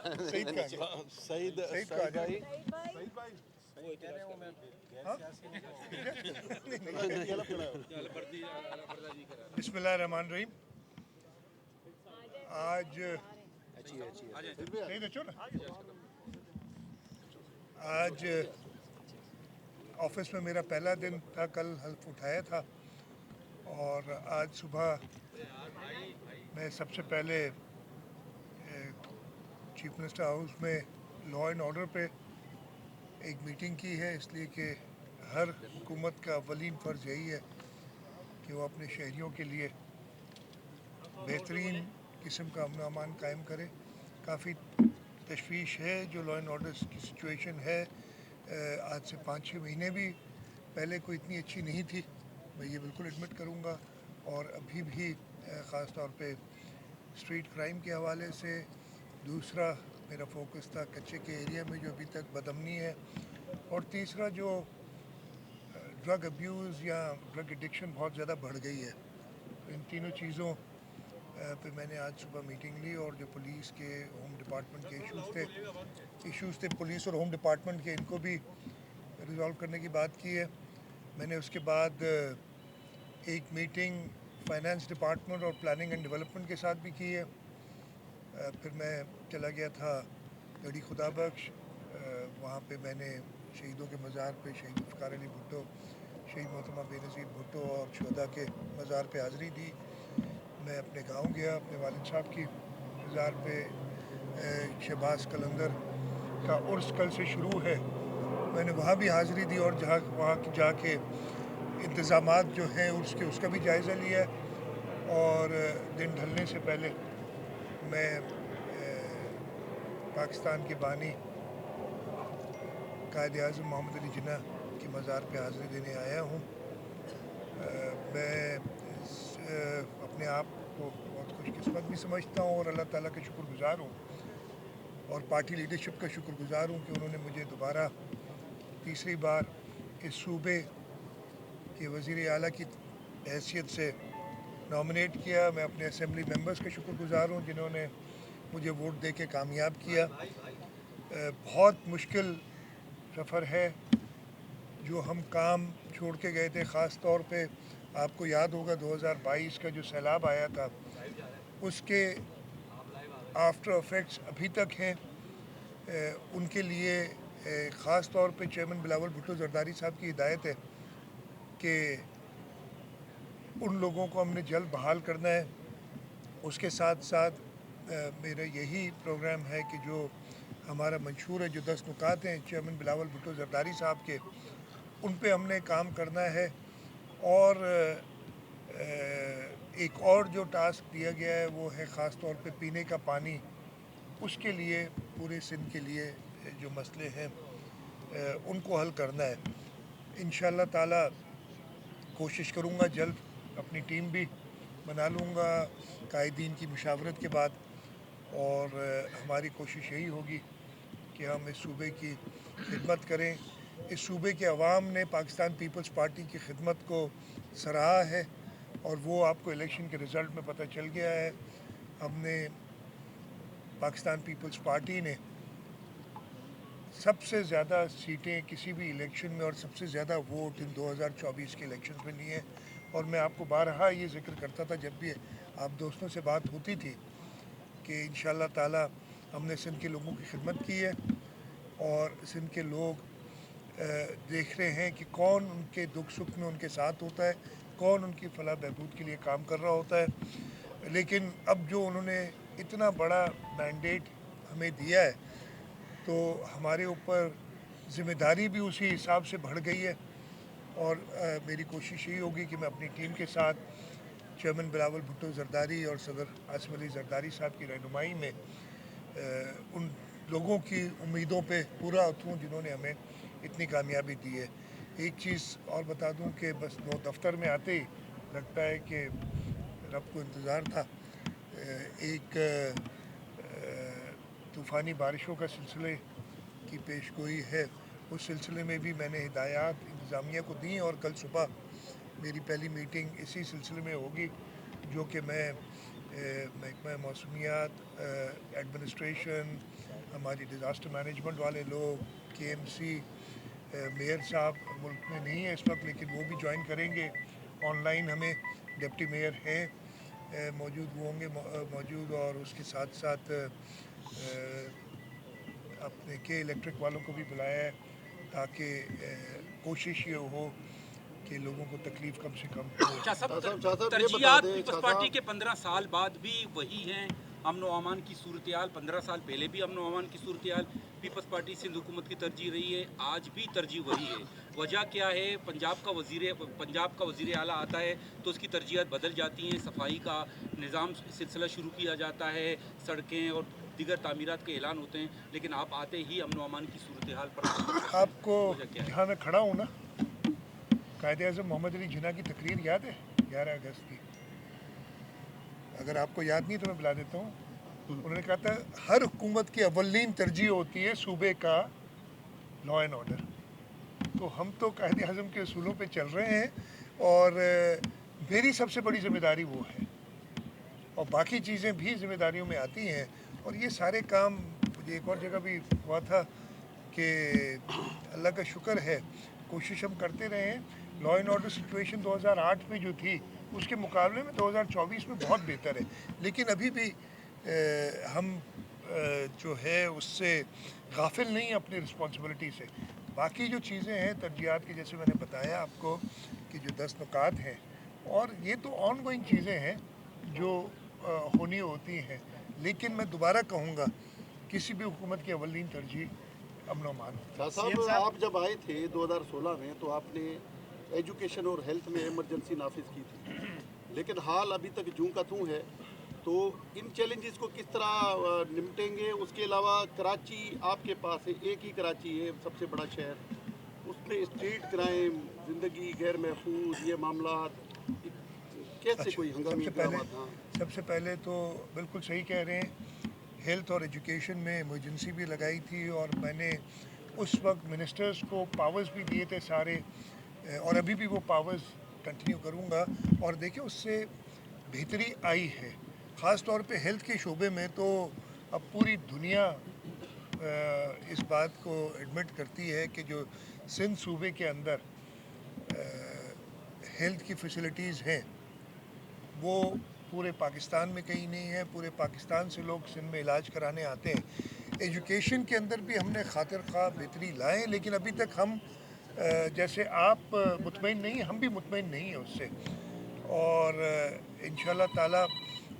سعید بھائی بسم اللہ الرحمن الرحیم. آج آفس میں میرا پہلا دن تھا. کل حلف اٹھایا تھا اور آج صبح میں سب سے پہلے چیف منسٹر ہاؤس میں لا اینڈ آرڈر پہ ایک میٹنگ کی ہے، اس لیے کہ ہر حکومت کا اولین فرض یہی ہے کہ وہ اپنے شہریوں کے لیے بہترین قسم کا امن و امان قائم کرے. کافی تشویش ہے جو لا اینڈ آرڈر کی سچویشن ہے. آج سے 5-6 مہینے بھی پہلے کوئی اتنی اچھی نہیں تھی، میں یہ بالکل ایڈمٹ کروں گا. اور ابھی بھی خاص طور پہ اسٹریٹ کرائم کے حوالے سے. دوسرا میرا فوکس تھا کچے کے ایریا میں جو ابھی تک بدامنی ہے. اور تیسرا جو ڈرگ ابیوز یا ڈرگ ایڈکشن بہت زیادہ بڑھ گئی ہے. ان تینوں چیزوں پہ میں نے آج صبح میٹنگ لی، اور جو پولیس کے ہوم ڈپارٹمنٹ کے ایشوز تھے پولیس اور ہوم ڈپارٹمنٹ کے، ان کو بھی ریزالو کرنے کی بات کی ہے. میں نے اس کے بعد ایک میٹنگ فائنانس ڈپارٹمنٹ اور پلاننگ اینڈ ڈیولپمنٹ کے ساتھ بھی کی ہے. پھر میں چلا گیا تھا گڑھی خدا بخش. وہاں پہ میں نے شہیدوں کے مزار پہ شہید افتخار علی بھٹو، شہید محترمہ بے نظیر بھٹو اور شہداء کے مزار پہ حاضری دی. میں اپنے گاؤں گیا، اپنے والد صاحب کی مزار پہ. شہباز قلندر کا عرس کل سے شروع ہے، میں نے وہاں بھی حاضری دی اور وہاں جا کے انتظامات جو ہیں عرس کے اس کا بھی جائزہ لیا. اور دن ڈھلنے سے پہلے میں پاکستان کے بانی قائد اعظم محمد علی جناح کی مزار پہ حاضری دینے آیا ہوں. میں اپنے آپ کو بہت خوش قسمت بھی سمجھتا ہوں اور اللہ تعالیٰ کا شکر گزار ہوں، اور پارٹی لیڈرشپ کا شکر گزار ہوں کہ انہوں نے مجھے دوبارہ تیسری بار اس صوبے کے وزیر اعلیٰ کی حیثیت سے نامنیٹ کیا. میں اپنے اسمبلی ممبرز کا شکر گزار ہوں جنہوں نے مجھے ووٹ دے کے کامیاب کیا. بہت مشکل سفر ہے جو ہم کام چھوڑ کے گئے تھے. خاص طور پہ آپ کو یاد ہوگا 2022 کا جو سیلاب آیا تھا، اس کے آفٹر افیکٹس ابھی تک ہیں. ان کے لیے خاص طور پہ چیئرمین بلاول بھٹو زرداری صاحب کی ہدایت ہے کہ ان لوگوں کو ہم نے جلد بحال کرنا ہے. اس کے ساتھ ساتھ میرا یہی پروگرام ہے کہ جو ہمارا منشور ہے، جو 10 نکات ہیں چیئرمین بلاول بھٹو زرداری صاحب کے، ان پہ ہم نے کام کرنا ہے. اور ایک اور جو ٹاسک دیا گیا ہے وہ ہے خاص طور پہ پینے کا پانی. اس کے لیے پورے سندھ کے لیے جو مسئلے ہیں ان کو حل کرنا ہے. انشاءاللہ تعالی کوشش کروں گا جلد اپنی ٹیم بھی بنا لوں گا قائدین کی مشاورت کے بعد. اور ہماری کوشش یہی ہوگی کہ ہم اس صوبے کی خدمت کریں. اس صوبے کے عوام نے پاکستان پیپلز پارٹی کی خدمت کو سراہا ہے، اور وہ آپ کو الیکشن کے رزلٹ میں پتہ چل گیا ہے. ہم نے پاکستان پیپلز پارٹی نے سب سے زیادہ سیٹیں کسی بھی الیکشن میں اور سب سے زیادہ ووٹ ان 2024 کے الیکشنز میں لیے. اور میں آپ کو بارہا یہ ذکر کرتا تھا جب بھی آپ دوستوں سے بات ہوتی تھی کہ انشاءاللہ تعالی ہم نے سندھ کے لوگوں کی خدمت کی ہے، اور سندھ کے لوگ دیکھ رہے ہیں کہ کون ان کے دکھ سکھ میں ان کے ساتھ ہوتا ہے، کون ان کی فلاح بہبود کے لیے کام کر رہا ہوتا ہے. لیکن اب جو انہوں نے اتنا بڑا مینڈیٹ ہمیں دیا ہے تو ہمارے اوپر ذمہ داری بھی اسی حساب سے بڑھ گئی ہے. اور میری کوشش یہی ہوگی کہ میں اپنی ٹیم کے ساتھ چیئرمین بلاول بھٹو زرداری اور صدر آصف علی زرداری صاحب کی رہنمائی میں ان لوگوں کی امیدوں پہ پورا اتروں جنہوں نے ہمیں اتنی کامیابی دی ہے. ایک چیز اور بتا دوں کہ بس دفتر میں آتے ہی لگتا ہے کہ رب کو انتظار تھا. ایک طوفانی بارشوں کا سلسلے کی پیش گوئی ہے، اس سلسلے میں بھی میں نے ہدایات انتظامیہ کو دیں، اور کل صبح میری پہلی میٹنگ اسی سلسلے میں ہوگی جو کہ میں محکمہ موسمیات، ایڈمنسٹریشن، हमारी डिज़ास्टर मैनेजमेंट वाले लोग, KMC मेयर साहब मुल्क में नहीं है इस वक्त, लेकिन वो भी ज्वाइन करेंगे ऑनलाइन। हमें डिप्टी मेयर हैं मौजूद, वो होंगे मौजूद, और उसके साथ साथ अपने के इलेक्ट्रिक वालों को भी बुलाया है ताकि कोशिश ये हो कि लोगों को तकलीफ कम से कम हो। तरजीहात पीपल्स पार्टी के 15 साल बाद भी वही हैं। अमन व अमान की सूरत हाल 15 साल पहले भी अमन व अमान की सूरत हाल पीपल्स पार्टी सिंध हुकूमत की तरजीह रही है, आज भी तरजीह वही है। वजह क्या है? पंजाब का वज़ीर आला आता है तो उसकी तरजीहात बदल जाती हैं, सफाई का निज़ाम सिलसिला शुरू किया जाता है, सड़कें और दीगर तामीरात के ऐलान होते हैं, लेकिन आप आते ही अमन व अमान की सूरत हाल पर आपको जहाँ मैं खड़ा हूँ ना, कायदे-ए-आज़म मोहम्मद अली जिन्ना की तकरीर याद है 11 अगस्त की? अगर आपको याद नहीं तो मैं बुला देता हूँ। उन्होंने कहा था हर हुकूमत की अव्वलीन तरजीह होती है सूबे का लॉ एंड ऑर्डर। तो हम तो कायदे-ए-आज़म के असूलों पे चल रहे हैं, और मेरी सबसे बड़ी ज़िम्मेदारी वो है, और बाकी चीज़ें भी ज़िम्मेदारियों में आती हैं। और ये सारे काम मुझे एक और जगह भी हुआ था कि अल्लाह का शुक्र है, कोशिश हम करते रहे हैं। लॉ एंड ऑर्डर सिचुएशन 2008 में जो थी उसके मुकाबले में 2024 में बहुत बेहतर है, लेकिन अभी भी हम जो है उससे गाफिल नहीं अपनी रिस्पॉन्सिबिलिटी से। बाकी जो चीज़ें हैं तरजीहात की, जैसे मैंने बताया आपको कि जो 10 नुकात हैं, और ये तो ऑन गोइंग चीज़ें हैं जो होनी होती हैं, लेकिन मैं दोबारा कहूँगा किसी भी हुकूमत की अव्वलीन तरजीह अमन व अमान। शाह साहब, आप जब आए थे 2016 में तो आपने एजुकेशन और हेल्थ में इमरजेंसी नाफिज की थी, लेकिन हाल अभी तक जूं का तूं है। तो इन चैलेंजेस को किस तरह निपटेंगे? उसके अलावा कराची आपके पास है, एक ही कराची है सबसे बड़ा शहर, उसमें स्ट्रीट क्राइम, ज़िंदगी गैर महफूज, ये मामला कैसे कोई हंगामी सबसे पहले तो बिल्कुल सही कह रहे हैं, हेल्थ और एजुकेशन में इमरजेंसी भी लगाई थी, और मैंने उस वक्त मिनिस्टर्स को पावर्स भी दिए थे सारे, और अभी भी वो पावर्स कंटिन्यू करूँगा। और देखिए उससे बेहतरी आई है, ख़ास तौर पे हेल्थ के शोबे में। तो अब पूरी दुनिया इस बात को एडमिट करती है कि जो सिंध सूबे के अंदर हेल्थ की फैसिलिटीज़ हैं वो पूरे पाकिस्तान में कहीं नहीं है। पूरे पाकिस्तान से लोग सिंध में इलाज कराने आते हैं। एजुकेशन के अंदर भी हमने खातिर खा बेहतरी लाए, लेकिन अभी तक हम जैसे आप मुतमईन नहीं, हम भी मुतमईन नहीं हैं उससे। और इंशाल्लाह ताला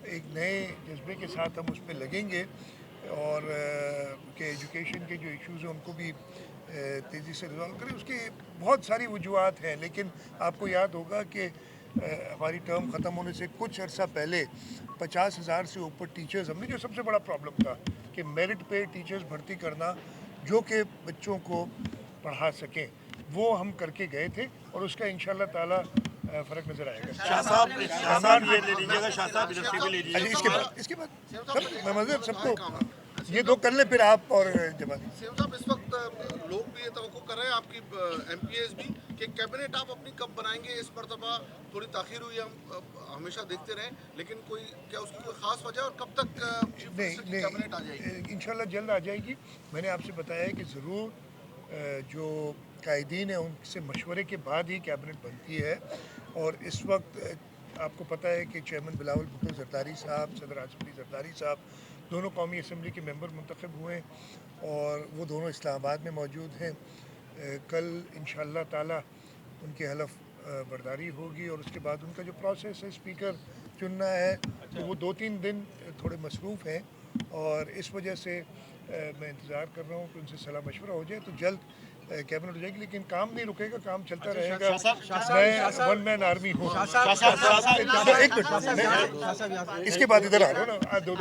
एक नए जज्बे के साथ हम उस पर लगेंगे, और कि एजुकेशन के जो इश्यूज़ हैं उनको भी तेज़ी से रिजॉल्व करें। उसकी बहुत सारी वजूहत हैं, लेकिन आपको याद होगा कि हमारी टर्म ख़त्म होने से कुछ अर्सा पहले 50,000 से ऊपर टीचर्स, हमने जो सबसे बड़ा प्रॉब्लम था कि मेरिट पे टीचर्स भर्ती करना जो कि बच्चों को पढ़ा सकें, वो हम करके गए थे, और उसका इंशाल्लाह ताला फ़र्क नज़र आएगा। शाह साहब सामान ले लीजिएगा, शाह साहब इधर भी ले लीजिएगा। इसके बाद सब मतलब सबको ये दो कर लें, फिर आप और जवाब। सीएम साहब, इस वक्त लोग भी ये तवक्को कर रहे हैं, आपकी MPAs भी, कि कैबिनेट आप अपनी कब बनाएंगे? इस मरतबा थोड़ी ताख़ीर हुई, हम हमेशा देखते रहे, लेकिन क्या उसकी कोई ख़ास वजह, और कब तक कैबिनेट आ जाएगी? इंशाल्लाह जल्द आ जाएगी। मैंने आपसे बताया है कि ज़रूर जो कायदीन है उनसे मशवरे के बाद ही कैबिनेट बनती है। और इस वक्त आपको पता है कि चेयरमैन बिलावल भुट्टो जरदारी साहब, सदर आसिफ अली जरदारी साहब दोनों कौमी असम्बली के मेंबर मुंतखब हुए हैं, और वो दोनों इस्लामाबाद में मौजूद हैं। कल इंशाअल्लाह ताला उनकी हलफ बर्दारी होगी, और उसके बाद उनका जो प्रोसेस है स्पीकर चुनना है, तो वो 2-3 दिन थोड़े मसरूफ़ हैं, और इस वजह से मैं इंतज़ार कर रहा हूँ कि उनसे सलाह मशवरा हो जाए तो जल्द कैबिनेट हो जाएगी। लेकिन काम नहीं रुकेगा, काम चलता रहेगा। मैं वन मैन आर्मी हूँ। एक मिनट, इसके बाद इधर आ रहा हूँ ना, दो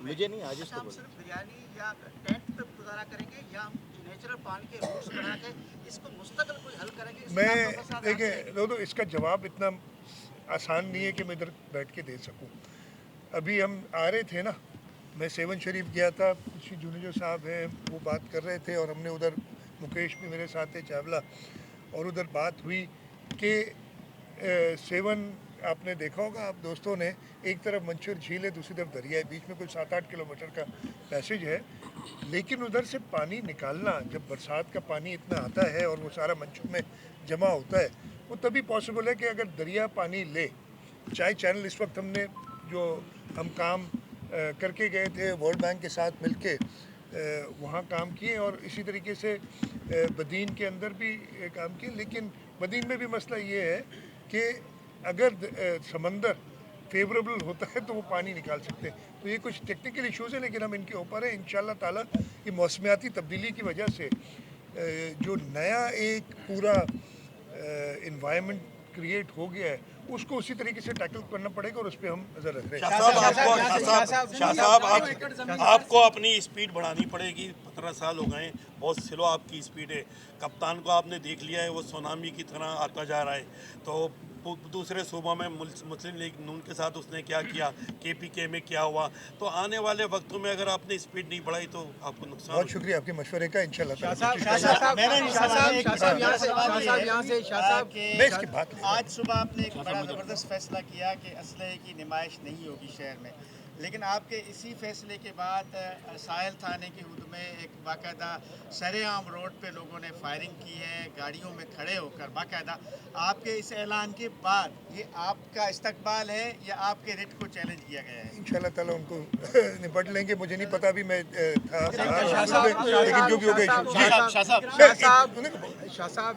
मुझे नहीं आज इसको बिरयानी या टेंट पे गुजारा करेंगे, या नेचुरल पानी के रूट्स बना के इसको मुस्तकिल कोई हल करेंगे? मैं देखिए दोनों, इसका जवाब इतना आसान नहीं है कि मैं इधर बैठ के दे सकूं। अभी हम आ रहे थे ना, मैं सेवन शरीफ गया था, कुछ जूनियर साहब हैं वो बात कर रहे थे, और हमने उधर मुकेश भी मेरे साथ थे, चावला, और उधर बात हुई कि सेवन आपने देखा होगा आप दोस्तों ने, एक तरफ मंचूर झील है, दूसरी तरफ दरिया है, बीच में कोई 7-8 किलोमीटर का पैसेज है, लेकिन उधर से पानी निकालना, जब बरसात का पानी इतना आता है और वो सारा मंचूर में जमा होता है, वो तभी पॉसिबल है कि अगर दरिया पानी ले। चाय चैनल इस वक्त हमने जो हम काम करके गए थे वर्ल्ड बैंक के साथ मिलके वहाँ काम किए, और इसी तरीके से बदीन के अंदर भी काम किए, लेकिन बदीन में भी मसला ये है कि अगर समंदर फेवरेबल होता है तो वो पानी निकाल सकते हैं। तो ये कुछ टेक्निकल इश्यूज़ हैं, लेकिन हम इनके ऊपर हैं इंशाल्लाह ताला। ये मौसमियाती तब्दीली की वजह से जो नया एक पूरा इन्वायरमेंट क्रिएट हो गया है, उसको उसी तरीके से टैकल करना पड़ेगा, और उस पर हम नज़र रख रहे हैं। शाह साहब आपको अपनी स्पीड बढ़ानी पड़ेगी। 15 साल हो गए, बहुत स्लो आपकी स्पीड है। कप्तान को आपने देख लिया है, वो सुनामी की तरह आता जा रहा है। तो दूसरे सूबों में मुस्लिम लीग नून के साथ उसने क्या किया, KPK में क्या हुआ। तो आने वाले वक्तों में अगर आपने स्पीड नहीं बढ़ाई तो आपको नुकसान। बहुत शुक्रिया आपके मशवरे का। इंशाल्लाह आज सुबह आपने एक बड़ा ज़बरदस्त फैसला किया कि असलहे की नुमाइश नहीं होगी शहर में, लेकिन आपके इसी फैसले के बाद साहिल थाने की हुद में एक बाकायदा सरेआम रोड पे लोगों ने फायरिंग की है, गाड़ियों में खड़े होकर। बाकायदा आपके इस ऐलान के बाद ये आपका इस्तकबाल है या आपके रिट को चैलेंज किया गया है? इंशाल्लाह ताला उनको निपट लेंगे। मुझे नहीं पता, अभी मैं था, लेकिन जो भी हो गया। शाह साहब